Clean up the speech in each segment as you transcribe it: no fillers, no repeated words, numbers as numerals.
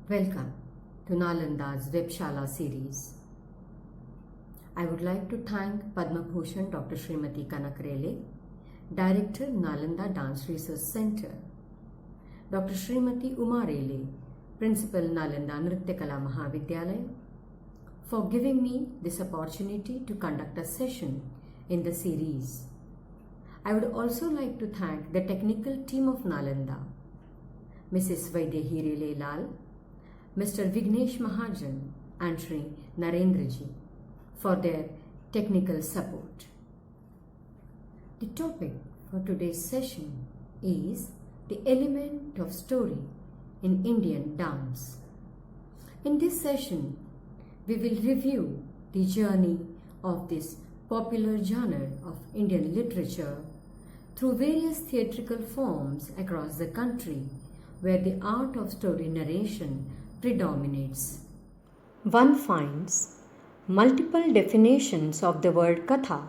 Welcome to Nalanda's WebShaala series. I would like to thank Padma Bhushan Dr. Srimati Kanakrele, Director, Nalanda Dance Research Center, Dr. Srimati Umarele, Principal, Nalanda Nritya Mahavidyalaya, for giving me this opportunity to conduct a session in the series. I would also like to thank the technical team of Nalanda, Mrs. Vaidehi Lal, Mr. Vignesh Mahajan and Sri Narendraji for their technical support. The topic for today's session is the element of story in Indian dance. In this session, we will review the journey of this popular genre of Indian literature through various theatrical forms across the country where the art of story narration predominates. One finds multiple definitions of the word katha,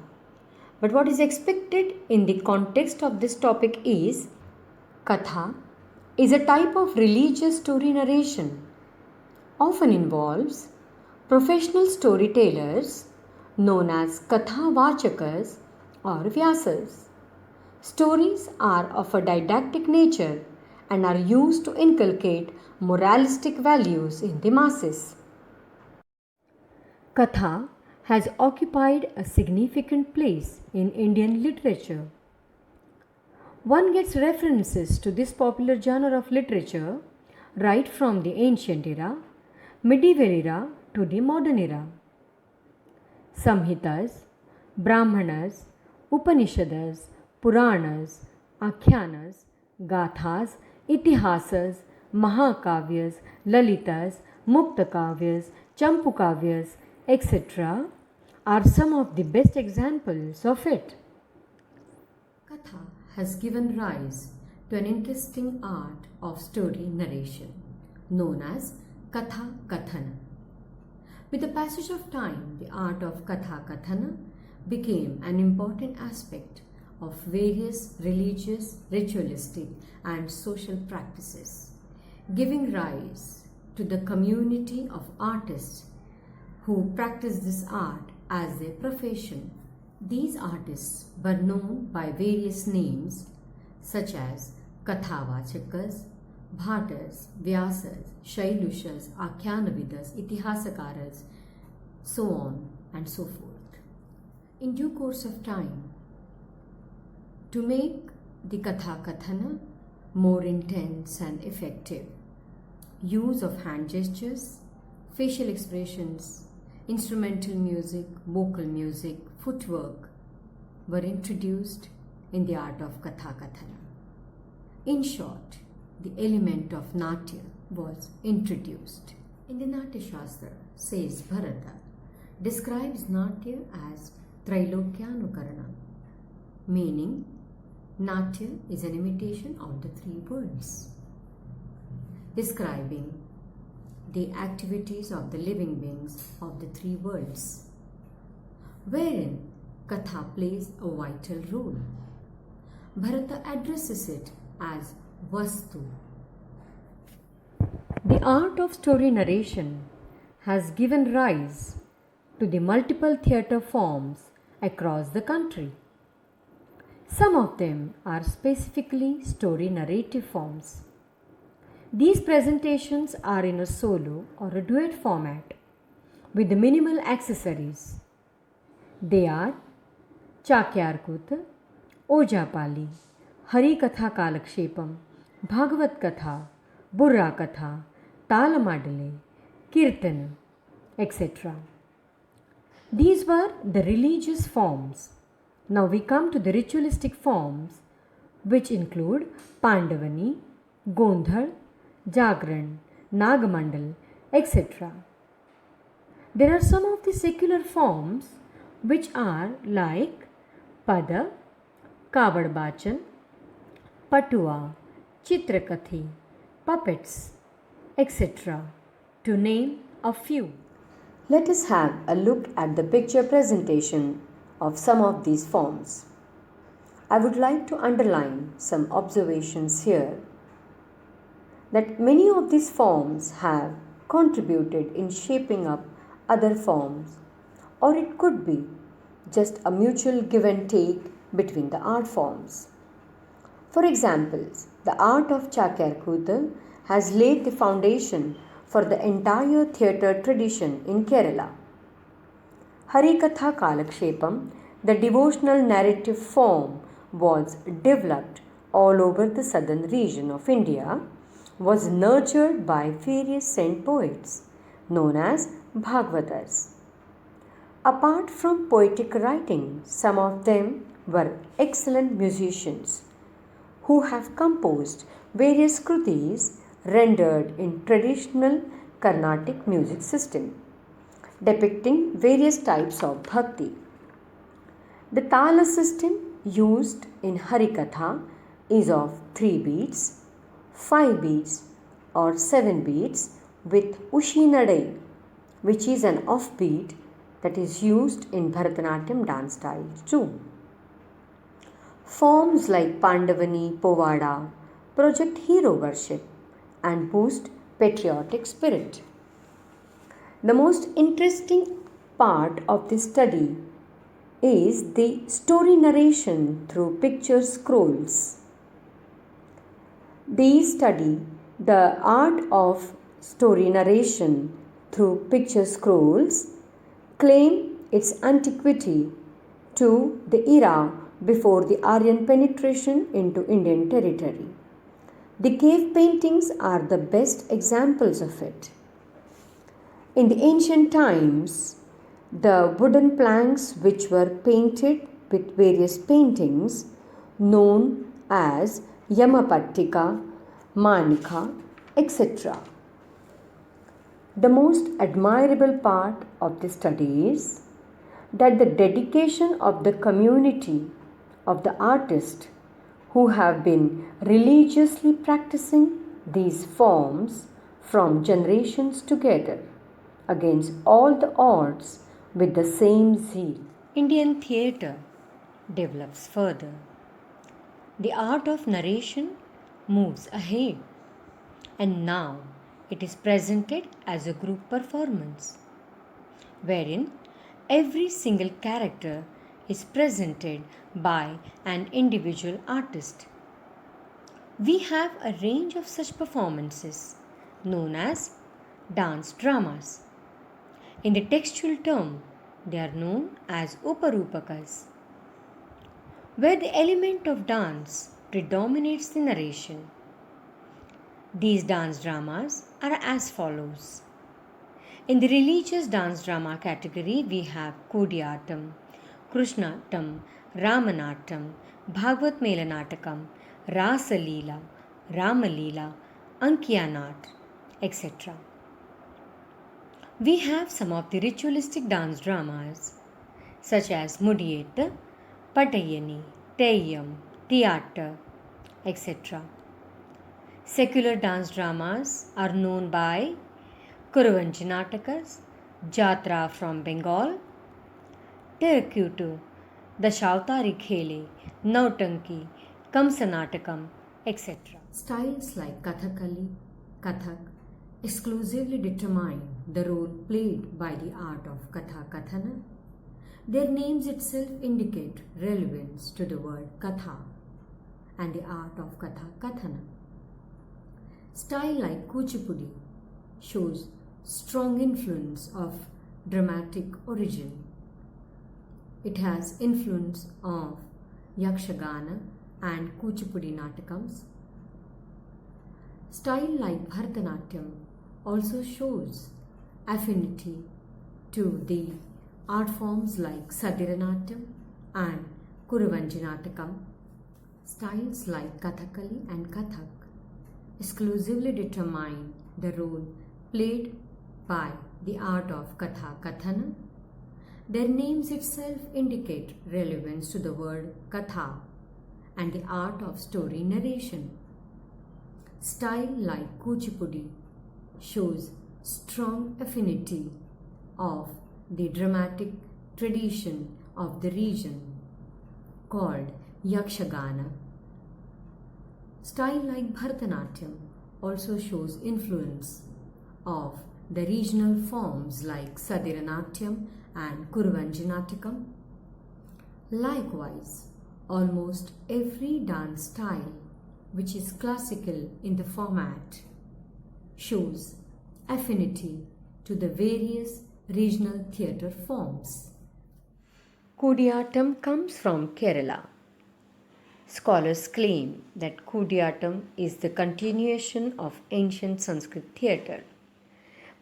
but what is expected in the context of this topic is katha is a type of religious story narration, often involves professional storytellers known as katha vachakas or vyasas. Stories are of a didactic nature and are used to inculcate moralistic values in the masses. Katha has occupied a significant place in Indian literature. One gets references to this popular genre of literature right from the ancient era, medieval era to the modern era. Samhitas, Brahmanas, Upanishads, Puranas, Akhyanas, Gathas, Itihasas, Mahakavyas, Lalitas, Muktakavyas, Champukavyas, etc. are some of the best examples of it. Katha has given rise to an interesting art of story narration known as Katha Kathana. With the passage of time, the art of Katha Kathana became an important aspect of various religious, ritualistic and social practices, giving rise to the community of artists who practice this art as their profession. These artists were known by various names such as Kathavachakas, Bhattas, Vyasas, Shailushas, Akhyanavidas, Itihasakaras, so on and so forth. In due course of time, to make the Katha Kathana more intense and effective, use of hand gestures, facial expressions, instrumental music, vocal music, footwork were introduced in the art of Katha Kathana. In short, the element of Natya was introduced. In the Natya Shastra, says Bharata, describes Natya as Trailokyanukarana, meaning Natya is an imitation of the three worlds, describing the activities of the living beings of the three worlds, wherein Katha plays a vital role. Bharata addresses it as Vastu. The art of story narration has given rise to the multiple theatre forms across the country. Some of them are specifically story narrative forms. These presentations are in a solo or a duet format with minimal accessories. They are Chakyarkut, Ojapali, Hari Katha Kalakshepam, Bhagavat Katha, Burra Katha, Talamadale, Kirtan, etc. These were the religious forms. Now we come to the ritualistic forms, which include Pandavani, Gondhal, Jagran, Nagamandal, etc. There are some of the secular forms which are like Pada, Kavadbachan, Patua, Chitrakathi, puppets, etc. to name a few. Let us have a look at the picture presentation of some of these forms. I would like to underline some observations here. that many of these forms have contributed in shaping up other forms, or it could be just a mutual give and take between the art forms. For example, the art of Chakyarkooth has laid the foundation for the entire theatre tradition in Kerala. Harikatha Kalakshepam, the devotional narrative form, was developed all over the southern region of India, was nurtured by various saint poets known as Bhagavatas. Apart from poetic writing, some of them were excellent musicians who have composed various krutis rendered in traditional Carnatic music system, depicting various types of bhakti. The tala system used in Harikatha is of 3 beats, 5 beats or 7 beats with Ushinadai, which is an offbeat that is used in Bharatanatyam dance style too. Forms like Pandavani, Povada project hero worship and boost patriotic spirit. The most interesting part of this study is the story narration through picture scrolls. These study the art of story narration through picture scrolls claim its antiquity to the era before the Aryan penetration into Indian territory. The cave paintings are the best examples of it. In the ancient times, the wooden planks which were painted with various paintings known as Yamapattika, Manika, etc. The most admirable part of the study is that the dedication of the community of the artists who have been religiously practicing these forms from generations together against all the odds with the same zeal. Indian theatre develops further. The art of narration moves ahead, and now it is presented as a group performance, wherein every single character is presented by an individual artist. We have a range of such performances known as dance dramas. In the textual term, they are known as Uparupakas, where the element of dance predominates the narration. These dance dramas are as follows. In the religious dance drama category, we have Kodiyatam, Krishnatam, Ramanatam, Bhagavad Melanatakam, Rasa Leela, Rama Leela, Ankiyanat, etc. We have some of the ritualistic dance dramas such as Mudiyetta, Patayani, Teyyam, Theater, etc. Secular dance dramas are known by Kuruvanjanatakas, Jatra from Bengal, Terrakutu, Dashavatari Khele, Nautanki, Kamsanatakam, etc. Styles like Kathakali, Kathak exclusively determine the role played by the art of Katha Kathana. Their names itself indicate relevance to the word Katha and the art of Katha Kathana. Style like Kuchipudi shows strong influence of dramatic origin. It has influence of Yakshagana and Kuchipudi Natakams. Style like Bharatanatyam also shows affinity to the art forms like Sadiranatyam and Kuruvanjanatakam. Styles like Kathakali and Kathak exclusively determine the role played by the art of Katha Kathana. Their names itself indicate relevance to the word Katha and the art of story narration. Style like Kuchipudi shows strong affinity of the dramatic tradition of the region called Yakshagana. Style like Bharatanatyam also shows influence of the regional forms like Sadiranatyam and Kurvanjanatikam. Likewise, almost every dance style which is classical in the format shows affinity to the various regional theatre forms. Kudiyattam comes from Kerala. Scholars claim that Kudiyattam is the continuation of ancient Sanskrit theatre,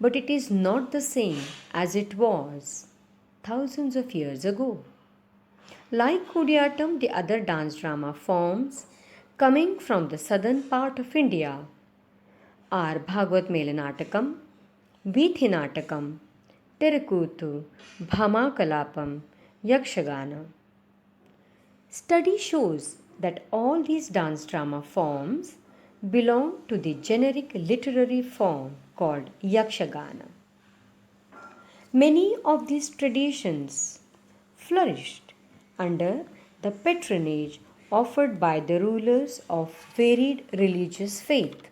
but it is not the same as it was thousands of years ago. Like Kudiyattam, the other dance drama forms coming from the southern part of India are Bhagavad Melanatakam, Vithinatakam, Tirukuttu, Bhamakalapam, Yakshagana. Study shows that all these dance drama forms belong to the generic literary form called Yakshagana. Many of these traditions flourished under the patronage offered by the rulers of varied religious faith,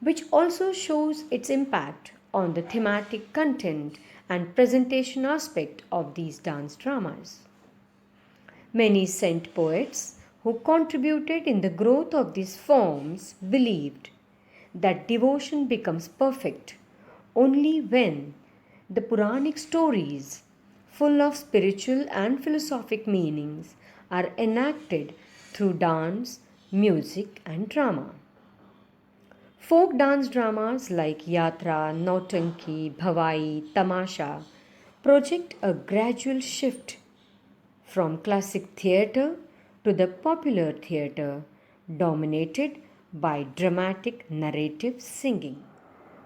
which also shows its impact on the thematic content and presentation aspect of these dance dramas. Many saint poets who contributed in the growth of these forms believed that devotion becomes perfect only when the Puranic stories, full of spiritual and philosophic meanings, are enacted through dance, music, and drama. Folk dance dramas like Yatra, Nautanki, Bhavai, Tamasha project a gradual shift from classic theatre to the popular theatre dominated by dramatic narrative singing.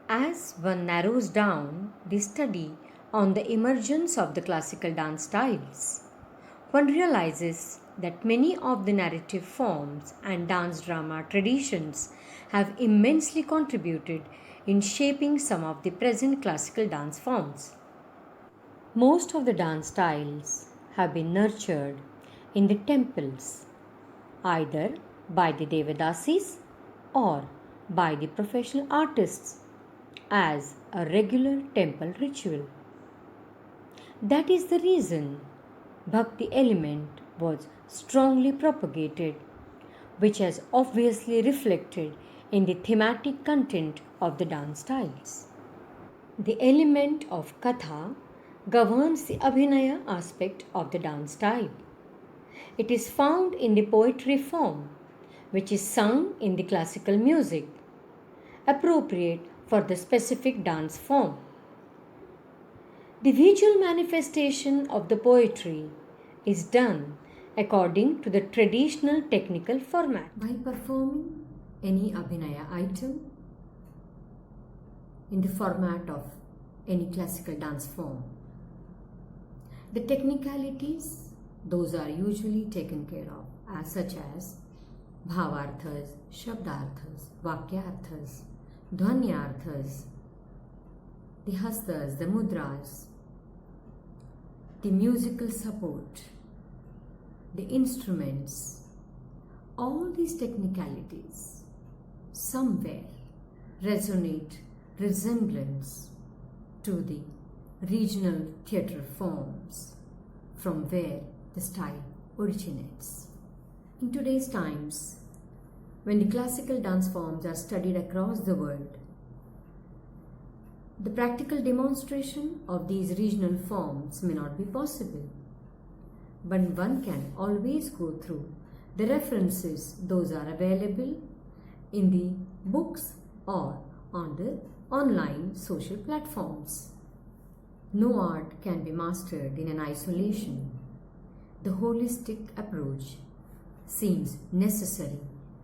As one narrows down the study on the emergence of the classical dance styles, one realizes that many of the narrative forms and dance drama traditions have immensely contributed in shaping some of the present classical dance forms. Most of the dance styles have been nurtured in the temples, either by the Devadasis or by the professional artists as a regular temple ritual. That is the reason Bhakti element was strongly propagated, which has obviously reflected in the thematic content of the dance styles. The element of Katha governs the Abhinaya aspect of the dance style. It is found in the poetry form, which is sung in the classical music, appropriate for the specific dance form. The visual manifestation of the poetry is done according to the traditional technical format. By performing any Abhinaya item in the format of any classical dance form, the technicalities, those are usually taken care of, as such as bhavarthas, shabdarthas, vakyarthas, dhvanyarthas, the hastas, the mudras, the musical support, the instruments, all these technicalities somewhere resonate resemblance to the regional theatre forms from where the style originates. In today's times, when the classical dance forms are studied across the world, the practical demonstration of these regional forms may not be possible, but one can always go through the references, those are available in the books or on the online social platforms. No art can be mastered in an isolation. The holistic approach seems necessary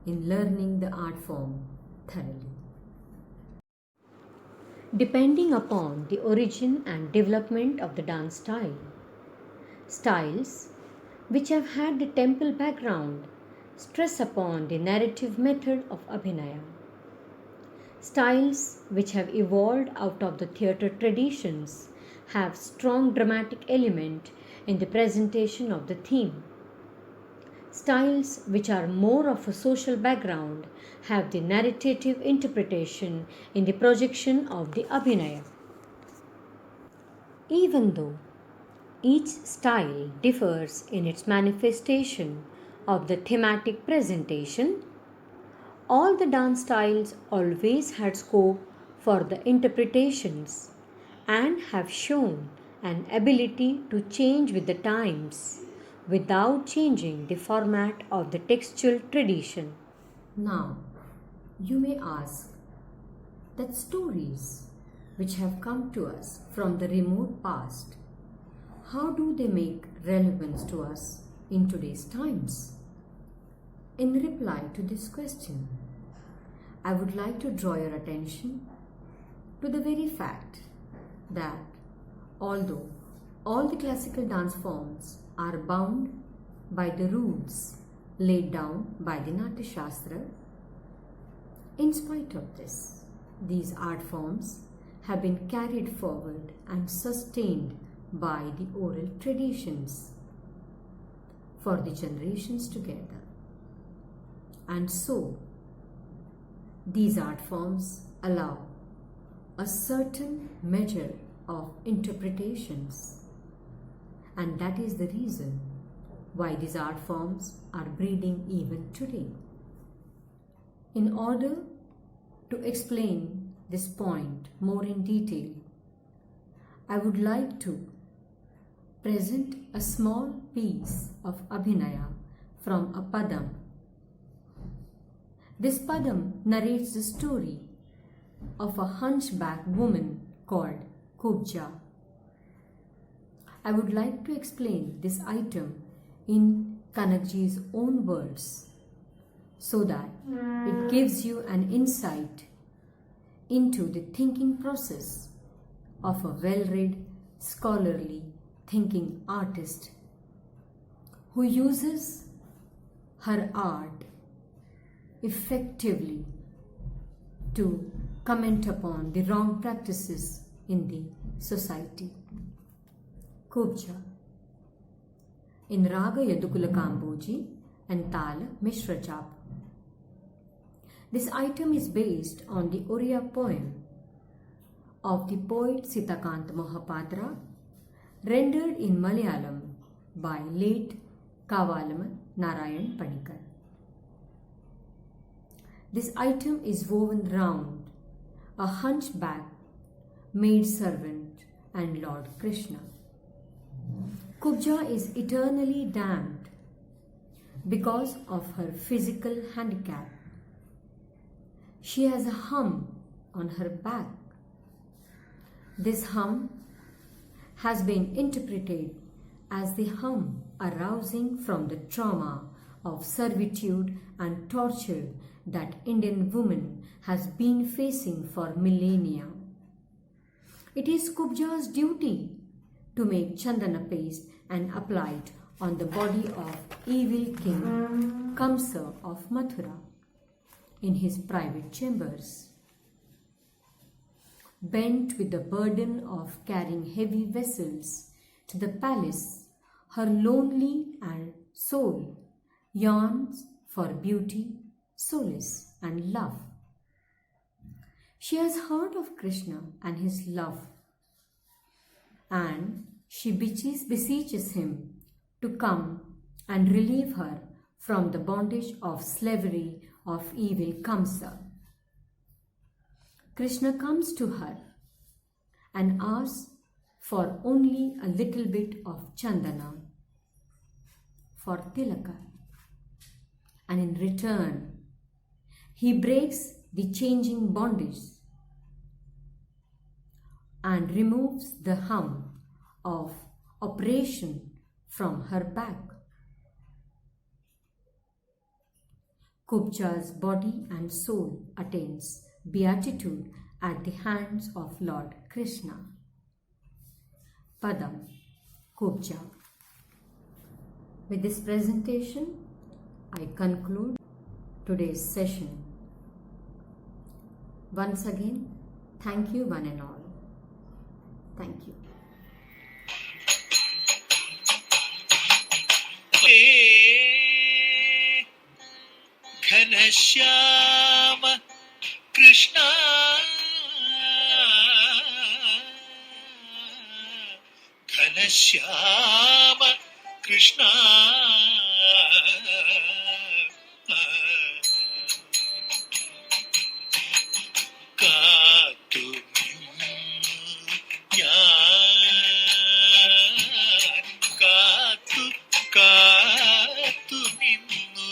in learning the art form thoroughly. Depending upon the origin and development of the dance style, styles which have had the temple background stress upon the narrative method of Abhinaya. Styles which have evolved out of the theatre traditions have strong dramatic element in the presentation of the theme. Styles which are more of a social background have the narrative interpretation in the projection of the Abhinaya. Even though each style differs in its manifestation of the thematic presentation, all the dance styles always had scope for the interpretations and have shown an ability to change with the times without changing the format of the textual tradition. Now, you may ask that stories which have come to us from the remote past, how do they make relevance to us in today's times? In reply to this question, I would like to draw your attention to the very fact that although all the classical dance forms are bound by the rules laid down by the Natya Shastra, in spite of this, these art forms have been carried forward and sustained by the oral traditions for the generations together. And so, these art forms allow a certain measure of interpretations, and that is the reason why these art forms are breathing even today. In order to explain this point more in detail, I would like to present a small piece of Abhinaya from a Padam. This Padam narrates the story of a hunchback woman called Kubja. I would like to explain this item in Kanakji's own words so that it gives you an insight into the thinking process of a well-read, scholarly, thinking artist who uses her art effectively to comment upon the wrong practices in the society. Kubja in Raga Yadukula Kamboji and Tala Mishra Jap. This item is based on the Oriya poem of the poet Sitakant Mohapatra, rendered in Malayalam by late Kavalam Narayan Panikar. This item is woven round a hunchback, maidservant, and Lord Krishna. Kubja is eternally damned because of her physical handicap. She has a hum on her back. This hum has been interpreted as the hum arousing from the trauma of servitude and torture that Indian woman has been facing for millennia. It is Kubja's duty to make chandana paste and apply it on the body of evil king Kamsa of Mathura in his private chambers. Bent with the burden of carrying heavy vessels to the palace, her lonely and soul yearns for beauty, solace, and love. She has heard of Krishna and his love, and she beseeches him to come and relieve her from the bondage of slavery of evil Kamsa. Krishna comes to her and asks for only a little bit of chandana for tilaka, and in return he breaks the changing bondage and removes the hum of oppression from her back. Kubja's body and soul attains beatitude at the hands of Lord Krishna. Padam, Kubja. With this presentation, I conclude today's session. Once again, thank you one and all. Thank you. Ghanashyama Krishna Ghanashyama Krishna കാത്തു ഞാൻ കാത്തു കാത്തു നിന്നു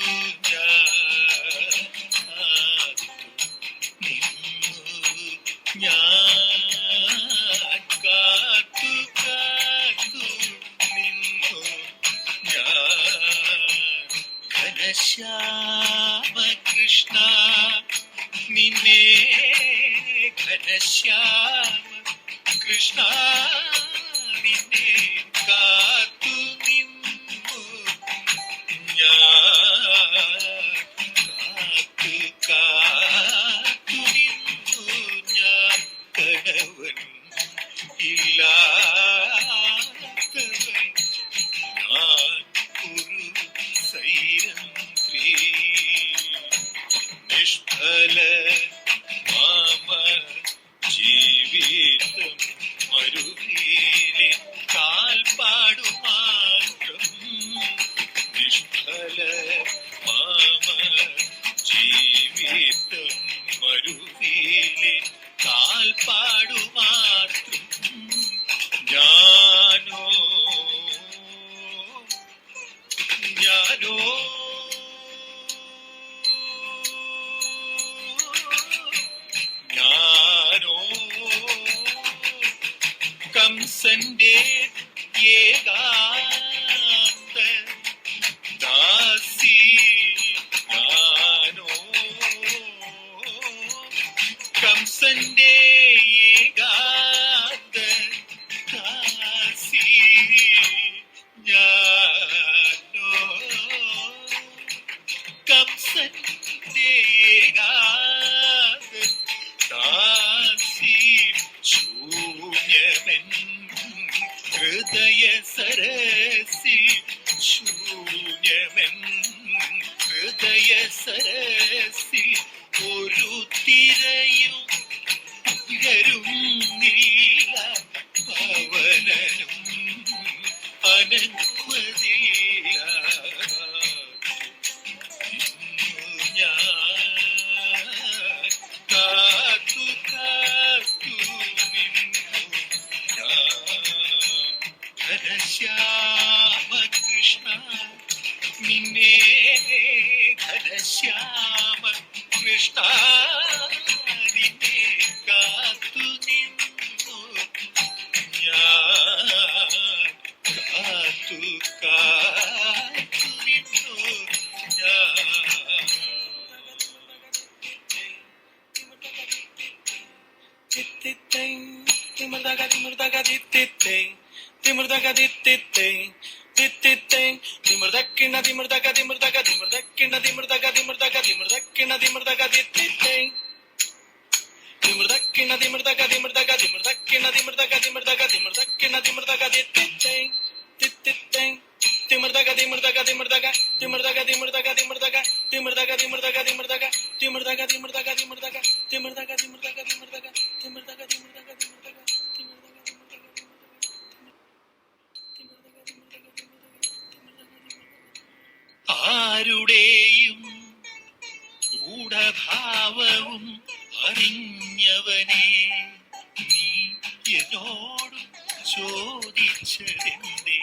ഞാൻ കാത്തു കാത്തു നിന്നു ഞാൻ ഘനശ്യാമ കൃഷ്ണ നിന്നെ ഘനശ്യാമ കൃഷ്ണ നിന്നെ കാത്തു നിന്നു ഞാൻ കാത്തു കാത്തു നിന്നു ഞാൻ കണവൻ ഇല്ലാത്തവൻ ഞാൻ ഒരു സൈരന്ത്രി നിഷ്ഫല മാമ ജീവിതം മരുഭൂമിയിലെ കാൽപ്പാടു മാത്രം നിഷ്ഫല മാമ ജീവിതം മരുഭൂമിയിലെ കാൽപ്പാടു മാത്രം ഞാനോ ഞാനോ ഞാനോ കംസന്റെ ഏകാന്ത ദാസി ഞാനോ കംസന്റെ ഏകാന്ത ദാസി ഞാനോ കംസന്റെ ഏകാന്ത ദാസി ശൂന്യമെൻ ഹൃദയ സരസി ശൂന്യമെൻ ഹൃദയ സരസി ഒരു തിരയും നീല പവനനും അനന്വതില്ല ഞാൻ കാത്തു കാത്തു നിന്നു ഘനശ്യാമ കൃഷ്ണ നിന്നെ ഘനശ്യാമ കൃഷ്ണ നിന്നെ കാത്തു നിന്നു ഞാൻ കാത്തു കാത്തു നിന്നു ഞാൻ ആരുടെയും ഗൂഢഭാവവും അറിഞ്ഞവനെ നീ എന്നോട് ചോദിച്ചതെന്തേ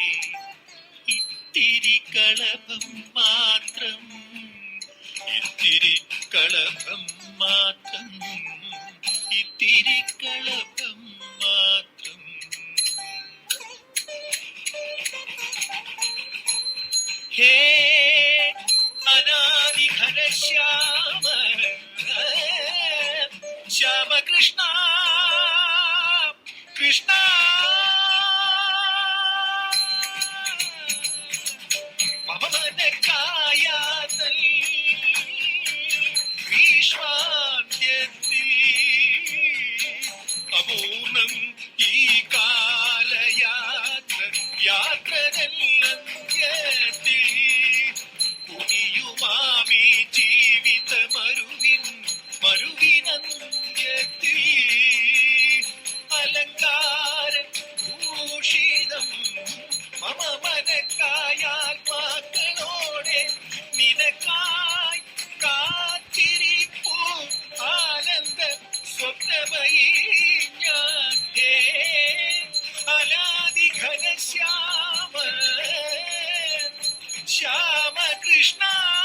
ഇത്തിരി കളഭം മാത്രം ഇത്തിരി കളഭം മാത്രം ഇത്തിരി കളഭം മാത്രം ഹേ അനാദി ഘനശ്യാമ ശ്യാമകൃഷ്ണ കൃഷ്ണ പവനകായാതൽ ഭീഷ്മാന്ത്യത്തിൽ അപൂർണം ഈ കാലയാത്ര യാത്രകൾ കുനിയുമാമി ജീവിത कृष्णा